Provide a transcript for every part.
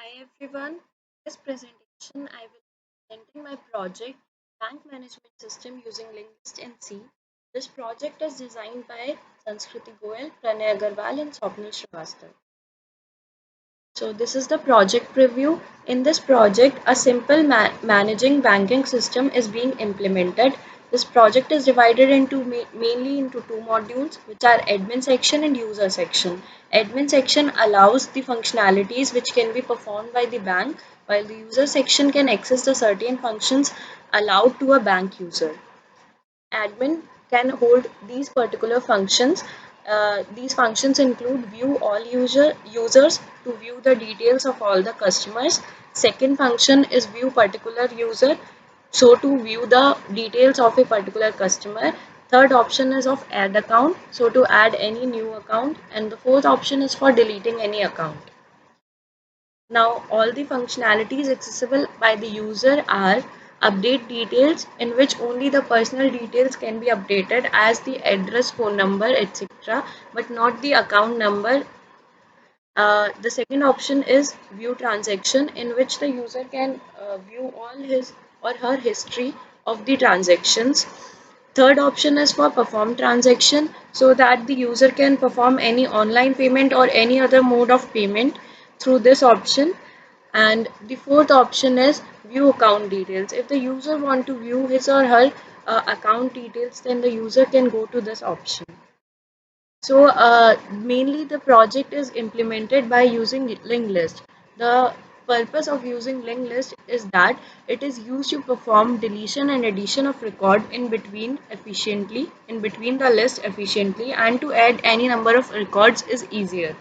Hi everyone. In this presentation, I will be presenting my project Bank Management System using LinkList and C. This project is designed by Sanskriti Goyal, Pranay Agarwal, and Swapnil Srivastava. So this is the project preview. In this project, a simple managing banking system is being implemented. This project is divided into mainly into two modules, which are admin section and user section. Admin section allows the functionalities which can be performed by the bank, while the user section can access the certain functions allowed to a bank user. Admin can hold these particular functions. These functions include view all users to view the details of all the customers. Second function is view particular user, so to view the details of a particular customer. Third option is of add account, so to add any new account, and the fourth option is for deleting any account. Now, all the functionalities accessible by the user are update details, in which only the personal details can be updated as the address, phone number, etc., but not the account number. The second option is view transaction, in which the user can view all his or her history of the transactions. Third option is for perform transaction, so that the user can perform any online payment or any other mode of payment through this option. And the fourth option is view account details. If the user want to view his or her account details, then the user can go to this option. So mainly the project is implemented by using linked list. The purpose of using linked list is that it is used to perform deletion and addition of record in between the list efficiently, and to add any number of records is easier.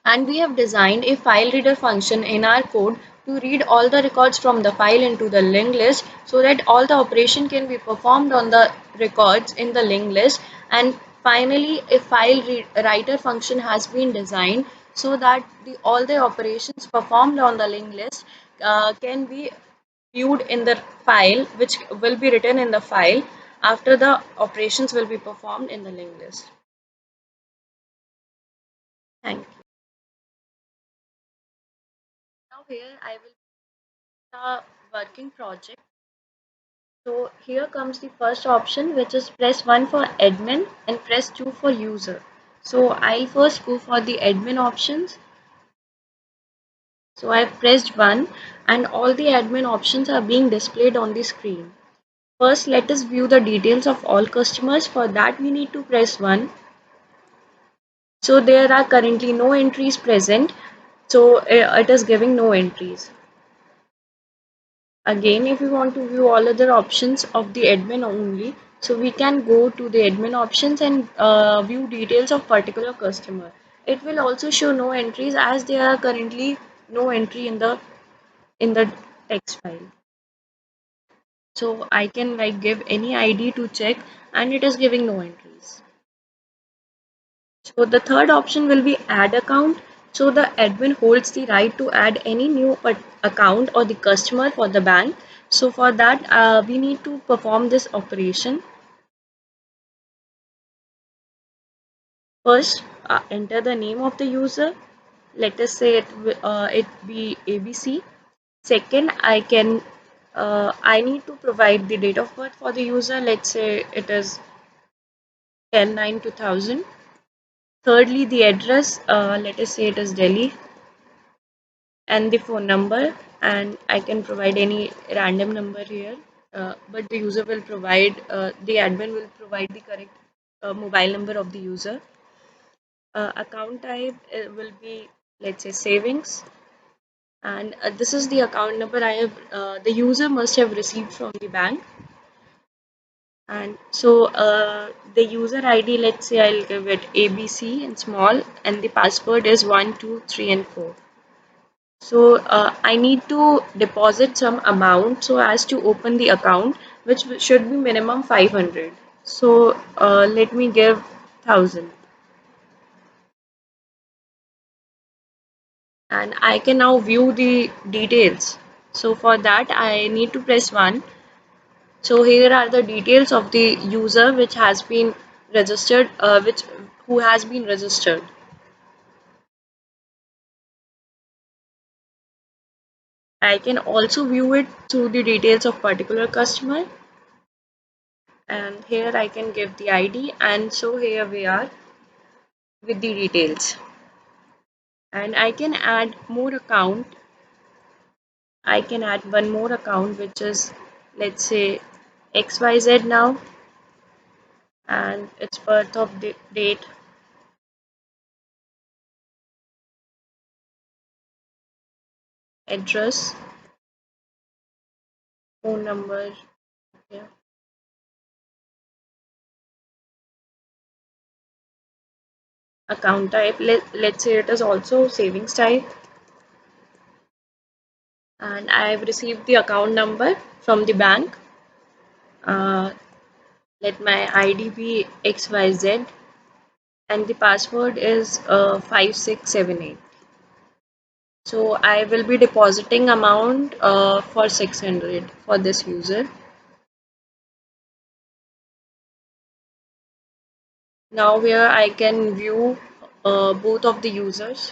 And we have designed a file reader function in our code to read all the records from the file into the linked list, so that all the operation can be performed on the records in the linked list. And finally, a writer function has been designed so that all the operations performed on the linked list can be viewed in the file, which will be written in the file after the operations will be performed in the linked list. Thank you. Now here I will the working project. So here comes the first option, which is press 1 for admin and press 2 for user. So I'll first go for the admin options. So I've pressed 1 and all the admin options are being displayed on the screen. First, let us view the details of all customers. For that, we need to press 1. So there are currently no entries present. So it is giving no entries. Again, if we want to view all other options of the admin only, so we can go to the admin options and view details of particular customer. It will also show no entries, as there are currently no entry in the text file. So I can like give any ID to check, and it is giving no entries. So the third option will be add account. So the admin holds the right to add any new account or the customer for the bank. So for that, we need to perform this operation. First, enter the name of the user. Let us say it be ABC. Second, I need to provide the date of birth for the user. Let's say it is 10/9/2000. Thirdly, the address. Let us say it is Delhi, and the phone number, and I can provide any random number here, but the user will provide, the admin will provide the correct mobile number of the user. Account type will be, let's say, savings, and this is the account number the user must have received from the bank. And so the user ID, let's say I'll give it ABC in small, and the password is 1 2 3 and 4. So I need to deposit some amount so as to open the account, which should be minimum 500. So let me give 1000, and I can now view the details. So for that, I need to press 1. So here are the details of the user which has been registered, which who has been registered. I can also view it through the details of particular customer, and here I can give the ID, and so here we are with the details. And I can add more account. I can add one more account, which is, let's say, XYZ now, and its birth of date, address, phone number, yeah, account type. Let's say it is also savings type, and I have received the account number from the bank. Uh, Let my ID be XYZ, and the password is 5678. So I will be depositing amount for 600 for this user. Now here I can view both of the users.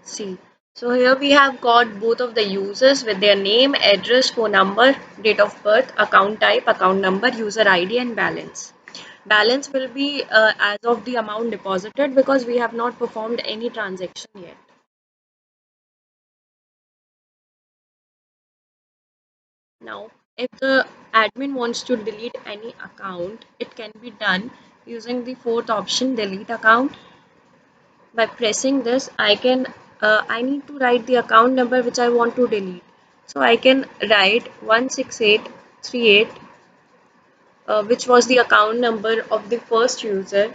See, so here we have got both of the users with their name, address, phone number, date of birth, account type, account number, user ID, and balance. Balance will be as of the amount deposited because we have not performed any transaction yet. Now, if the admin wants to delete any account, it can be done using the fourth option, delete account. By pressing this, I need to write the account number which I want to delete. So I can write 16838, which was the account number of the first user.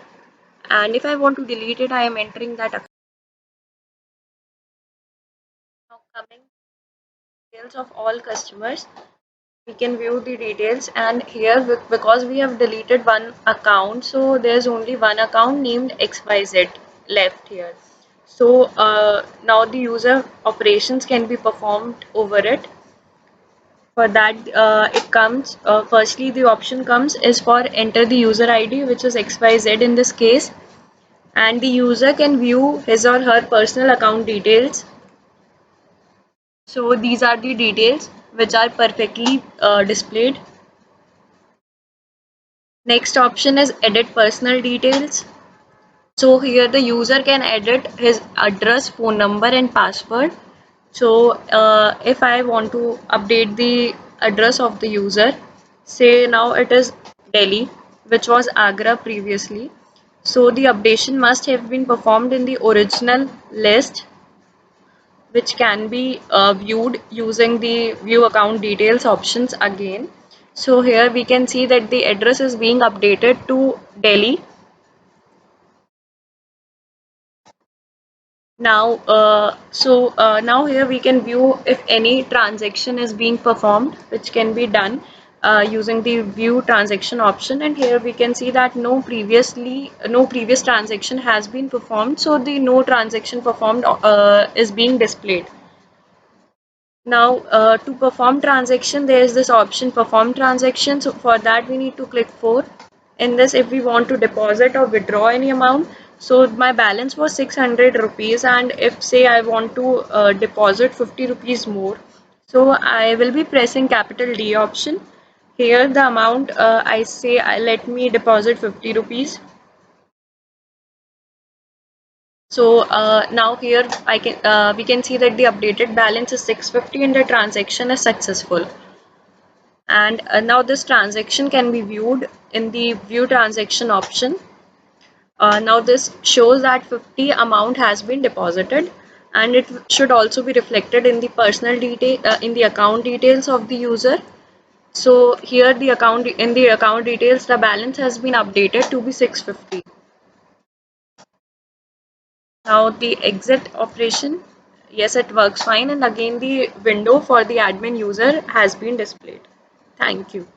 And if I want to delete it, I am entering that account. Now coming to details of all customers, we can view the details, and here because we have deleted one account, so there's only one account named XYZ left here. So now the user operations can be performed over it. For that, it comes firstly the option comes is for enter the user ID, which is XYZ in this case, and the user can view his or her personal account details. So these are the details which are perfectly displayed. Next option is edit personal details. So here the user can edit his address, phone number, and password. So if I want to update the address of the user, say now it is Delhi, which was Agra previously. So the updation must have been performed in the original list, which can be viewed using the view account details options again. So here we can see that the address is being updated to Delhi. Now, now here we can view if any transaction is being performed, which can be done using the view transaction option. And here we can see that no previous transaction has been performed. So the no transaction performed is being displayed. Now, to perform transaction, there is this option perform transaction. So for that, we need to click 4. In this, if we want to deposit or withdraw any amount, so my balance was 600 rupees, and if say I want to deposit 50 rupees more, so I will be pressing capital D option. Here the amount I say let me deposit 50 rupees. So now here we can see that the updated balance is 650 and the transaction is successful. And now this transaction can be viewed in the view transaction option. Now this shows that 50 amount has been deposited, and it should also be reflected in the personal detail in the account details of the user. So here the account in the account details the balance has been updated to be 650. Now the exit operation, yes, it works fine, and again the window for the admin user has been displayed. Thank you.